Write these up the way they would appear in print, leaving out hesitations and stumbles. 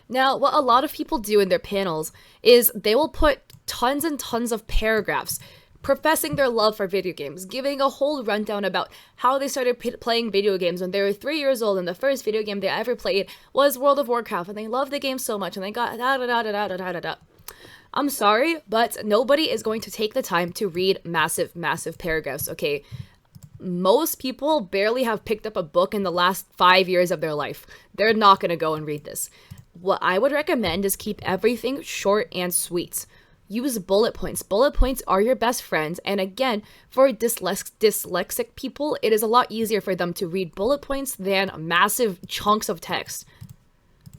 Now, what a lot of people do in their panels is they will put tons and tons of paragraphs professing their love for video games, giving a whole rundown about how they started playing video games when they were 3 years old, and the first video game they ever played was World of Warcraft, and they loved the game so much, and they got da da da da da da da da. I'm sorry, but nobody is going to take the time to read massive, massive paragraphs, okay? Most people barely have picked up a book in the last 5 years of their life. They're not going to go and read this. What I would recommend is keep everything short and sweet. Use bullet points. Bullet points are your best friends. And again, for dyslexic people, it is a lot easier for them to read bullet points than massive chunks of text.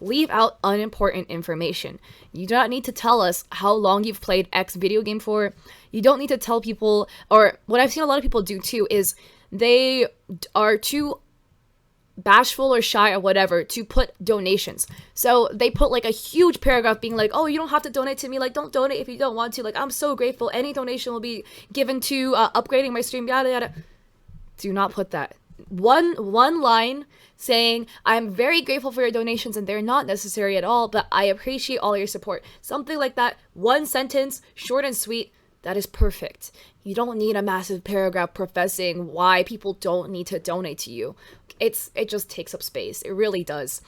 Leave out unimportant information. You do not need to tell us how long you've played X video game for. You don't need to tell people, or what I've seen a lot of people do too, is they are too bashful or shy or whatever to put donations. So they put like a huge paragraph being like, oh, you don't have to donate to me. Like, don't donate if you don't want to. Like, I'm so grateful. Any donation will be given to upgrading my stream, yada yada. Do not put that. One line saying, I'm very grateful for your donations and they're not necessary at all, but I appreciate all your support. Something like that. One sentence, short and sweet. That is perfect. You don't need a massive paragraph professing why people don't need to donate to you. It just takes up space. It really does.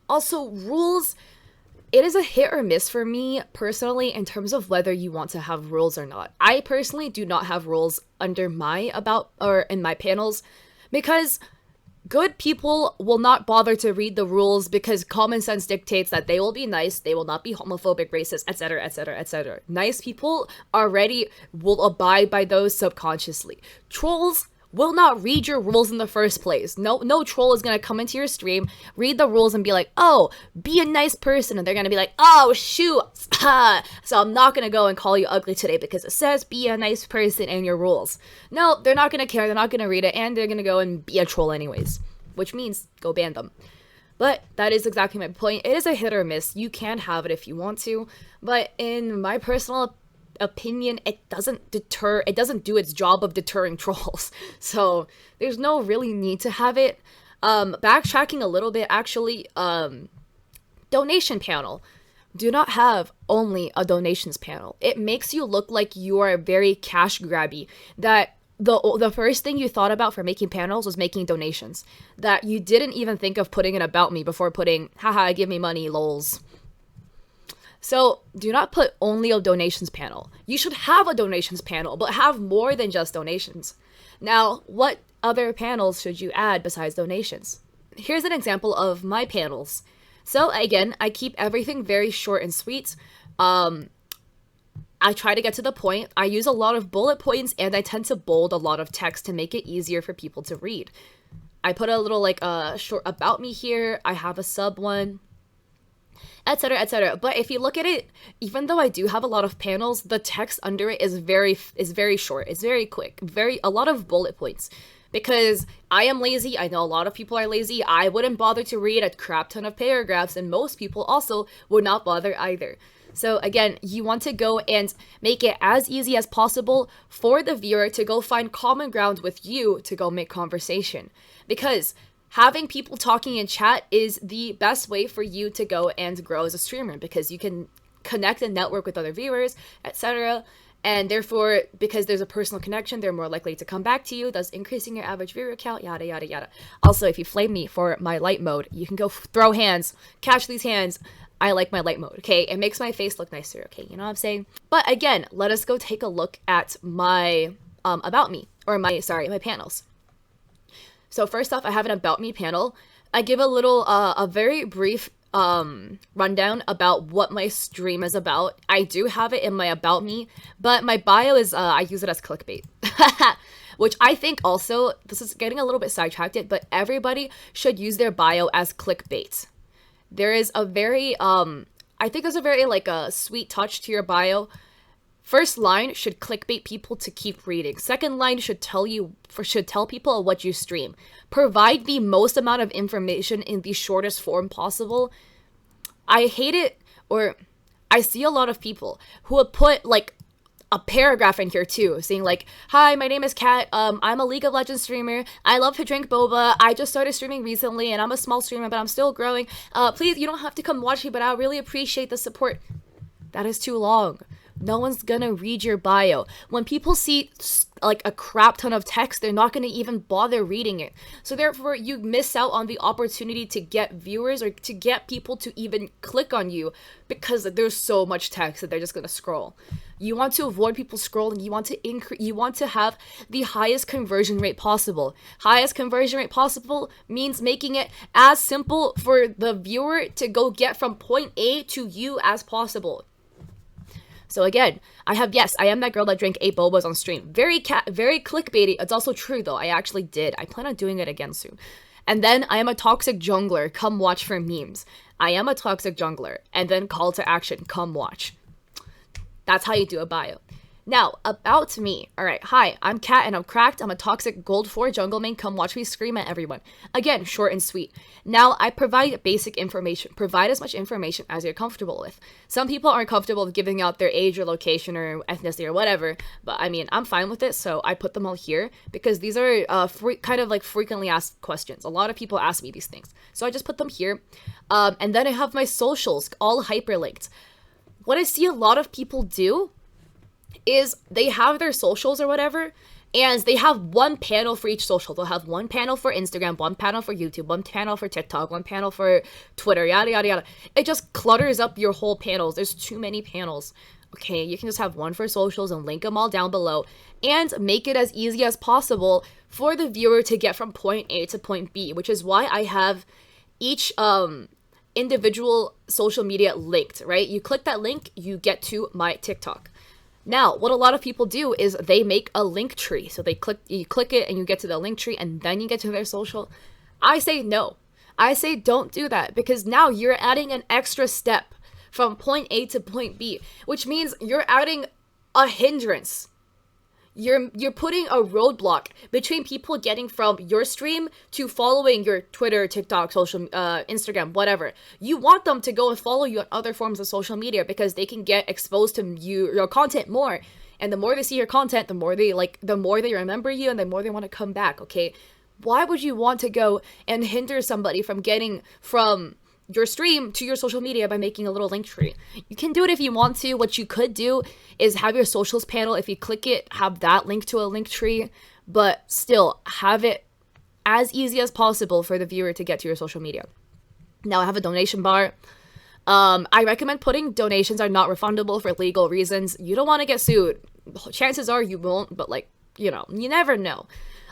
Also, rules, it is a hit or miss for me personally in terms of whether you want to have rules or not. I personally do not have rules under my in my panels because good people will not bother to read the rules because common sense dictates that they will be nice, they will not be homophobic, racist, etc., etc., etc. Nice people already will abide by those subconsciously. Trolls will not read your rules in the first place. No troll is gonna come into your stream, read the rules, and be like, oh, be a nice person, and they're gonna be like, oh, shoot, so I'm not gonna go and call you ugly today because it says be a nice person in your rules. No, they're not gonna care, they're not gonna read it, and they're gonna go and be a troll anyways, which means go ban them. But that is exactly my point. It is a hit or miss. You can have it if you want to, but in my personal opinion, it doesn't do its job of deterring trolls. So there's no really need to have it. Backtracking a little bit, actually, donation panel. Do not have only a donations panel. It makes you look like you are very cash grabby. That the first thing you thought about for making panels was making donations. That you didn't even think of putting an about me before putting, haha, give me money, lols. So do not put only a donations panel. You should have a donations panel, but have more than just donations. Now, what other panels should you add besides donations? Here's an example of my panels. So again, I keep everything very short and sweet. I try to get to the point. I use a lot of bullet points and I tend to bold a lot of text to make it easier for people to read. I put a little like short about me here. I have a sub one, etc., etc. But if you look at it, even though I do have a lot of panels, the text under it is very short. It's very quick. A lot of bullet points. Because I am lazy. I know a lot of people are lazy. I wouldn't bother to read a crap ton of paragraphs, and most people also would not bother either. So again, you want to go and make it as easy as possible for the viewer to go find common ground with you to go make conversation. Because having people talking in chat is the best way for you to go and grow as a streamer, because you can connect and network with other viewers, etc. And therefore, because there's a personal connection, they're more likely to come back to you, thus increasing your average viewer count, yada, yada, yada. Also, if you flame me for my light mode, you can go throw hands, catch these hands. I like my light mode, okay? It makes my face look nicer, okay? You know what I'm saying? But again, let us go take a look at my about me, or my panels. So first off, I have an about me panel. I give a little, a very brief rundown about what my stream is about. I do have it in my about me, but my bio is, I use it as clickbait. Which I think also, this is getting a little bit sidetracked, but everybody should use their bio as clickbait. There is a very, I think there's a very, like, a sweet touch to your bio. First line should clickbait people to keep reading. Second line should tell people what you stream. Provide the most amount of information in the shortest form possible. I hate it, or I see a lot of people who would put, like, a paragraph in here too, saying like, hi, my name is Kat, I'm a League of Legends streamer, I love to drink boba, I just started streaming recently, and I'm a small streamer, but I'm still growing, please, you don't have to come watch me, but I really appreciate the support. That is too long. No one's gonna read your bio. When people see like a crap ton of text, they're not gonna even bother reading it. So therefore, you miss out on the opportunity to get viewers or to get people to even click on you because there's so much text that they're just gonna scroll. You want to avoid people scrolling. You want to have the highest conversion rate possible. Highest conversion rate possible means making it as simple for the viewer to go get from point A to you as possible. So again, I am that girl that drank 8 bobas on stream. Very clickbaity. It's also true though. I actually did. I plan on doing it again soon. And then I am a toxic jungler. Come watch for memes. I am a toxic jungler. And then call to action. Come watch. That's how you do a bio. Now, about me. Alright, hi, I'm Kat and I'm cracked. I'm a toxic gold 4 jungle main. Come watch me scream at everyone. Again, short and sweet. Now, I provide basic information. Provide as much information as you're comfortable with. Some people aren't comfortable with giving out their age or location or ethnicity or whatever, but I mean, I'm fine with it, so I put them all here because these are kind of like frequently asked questions. A lot of people ask me these things, so I just put them here. And then I have my socials all hyperlinked. What I see a lot of people do is they have their socials or whatever, and they have one panel for each social. They'll have one panel for Instagram, one panel for YouTube, one panel for TikTok, one panel for Twitter, yada, yada, yada. It just clutters up your whole panels. There's too many panels. Okay, you can just have one for socials and link them all down below and make it as easy as possible for the viewer to get from point A to point B, which is why I have each individual social media linked, right? You click that link, you get to my TikTok. Now, what a lot of people do is they make a link tree. So you click it and you get to the link tree and then you get to their social. I say no. I say don't do that because now you're adding an extra step from point A to point B, which means you're adding a hindrance. You're putting a roadblock between people getting from your stream to following your Twitter, TikTok, social, Instagram, whatever. You want them to go and follow you on other forms of social media because they can get exposed to your content more. And the more they see your content, the more they remember you and the more they want to come back, okay? Why would you want to go and hinder somebody from getting from your stream to your social media by making a little link tree? You can do it if you want to. What you could do is have your socials panel. If you click it, have that link to a link tree, but still have it as easy as possible for the viewer to get to your social media. Now I have a donation bar. I recommend putting donations are not refundable for legal reasons. You don't want to get sued. Chances are you won't, but you never know.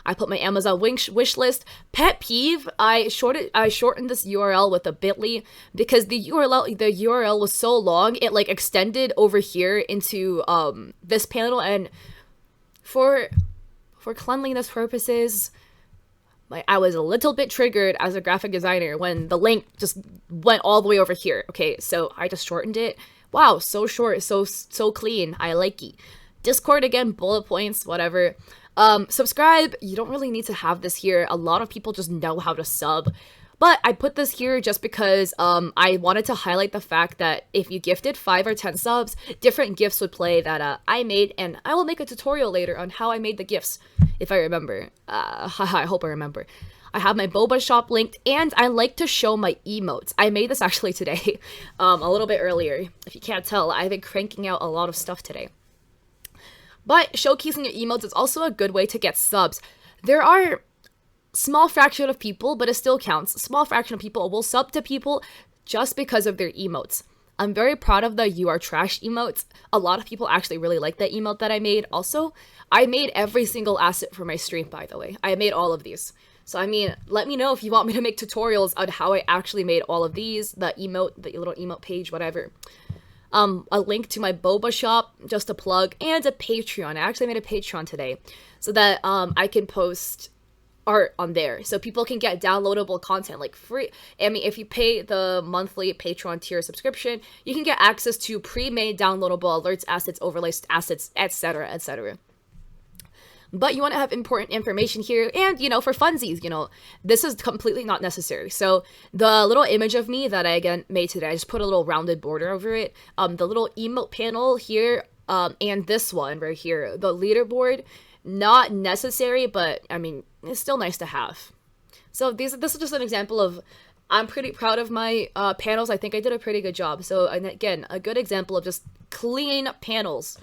I put my Amazon wish list. Pet peeve, I shortened this URL with a bit.ly because the URL was so long, it extended over here into this panel, and for cleanliness purposes, I was a little bit triggered as a graphic designer when the link just went all the way over here. Okay, so I just shortened it. Wow, so short, so clean. I like it. Discord again, bullet points, whatever. Subscribe, you don't really need to have this here. A lot of people just know how to sub. But I put this here just because I wanted to highlight the fact that if you gifted 5 or 10 subs, different gifts would play that I made, and I will make a tutorial later on how I made the gifts, if I remember. I hope I remember. I have my boba shop linked, and I like to show my emotes. I made this actually today, a little bit earlier. If you can't tell, I've been cranking out a lot of stuff today. But showcasing your emotes is also a good way to get subs. There are small fraction of people, but it still counts. Small fraction of people will sub to people just because of their emotes. I'm very proud of the "you are trash" emotes. A lot of people actually really like that emote that I made. Also, I made every single asset for my stream, by the way. I made all of these. So, I mean, let me know if you want me to make tutorials on how I actually made all of these, the little emote page, whatever. A link to my boba shop, just a plug, and a Patreon. I actually made a Patreon today so that I can post art on there so people can get downloadable content free. I mean, if you pay the monthly Patreon tier subscription, you can get access to pre-made downloadable alerts, assets, overlays, assets, etc., etc. But you want to have important information here, and, for funsies, this is completely not necessary. So the little image of me that I, again, made today, I just put a little rounded border over it. The little emote panel here, and this one right here, the leaderboard, not necessary, but I mean, it's still nice to have. So this is just an example of, I'm pretty proud of my panels. I think I did a pretty good job. So, and again, a good example of just clean panels.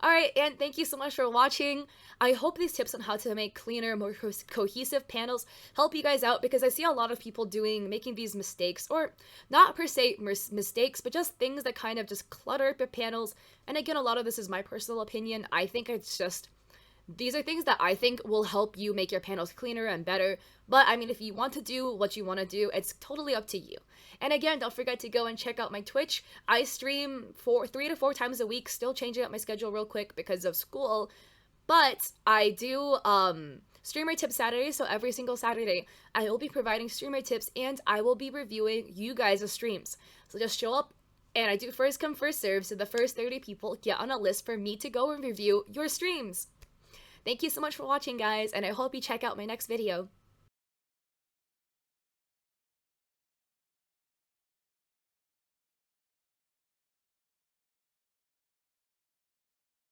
Alright, and thank you so much for watching. I hope these tips on how to make cleaner, more cohesive panels help you guys out, because I see a lot of people making these mistakes, or not per se mistakes, but just things that kind of just clutter up your panels. And again, a lot of this is my personal opinion. I think it's just, these are things that I think will help you make your panels cleaner and better. But I mean, if you want to do what you want to do, it's totally up to you. And again, don't forget to go and check out my Twitch. I stream 3 to 4 times a week, still changing up my schedule real quick because of school. But I do streamer tip Saturday, so every single Saturday I will be providing streamer tips, and I will be reviewing you guys' streams. So just show up, and I do first come, first serve, so the first 30 people get on a list for me to go and review your streams. Thank you so much for watching, guys, and I hope you check out my next video.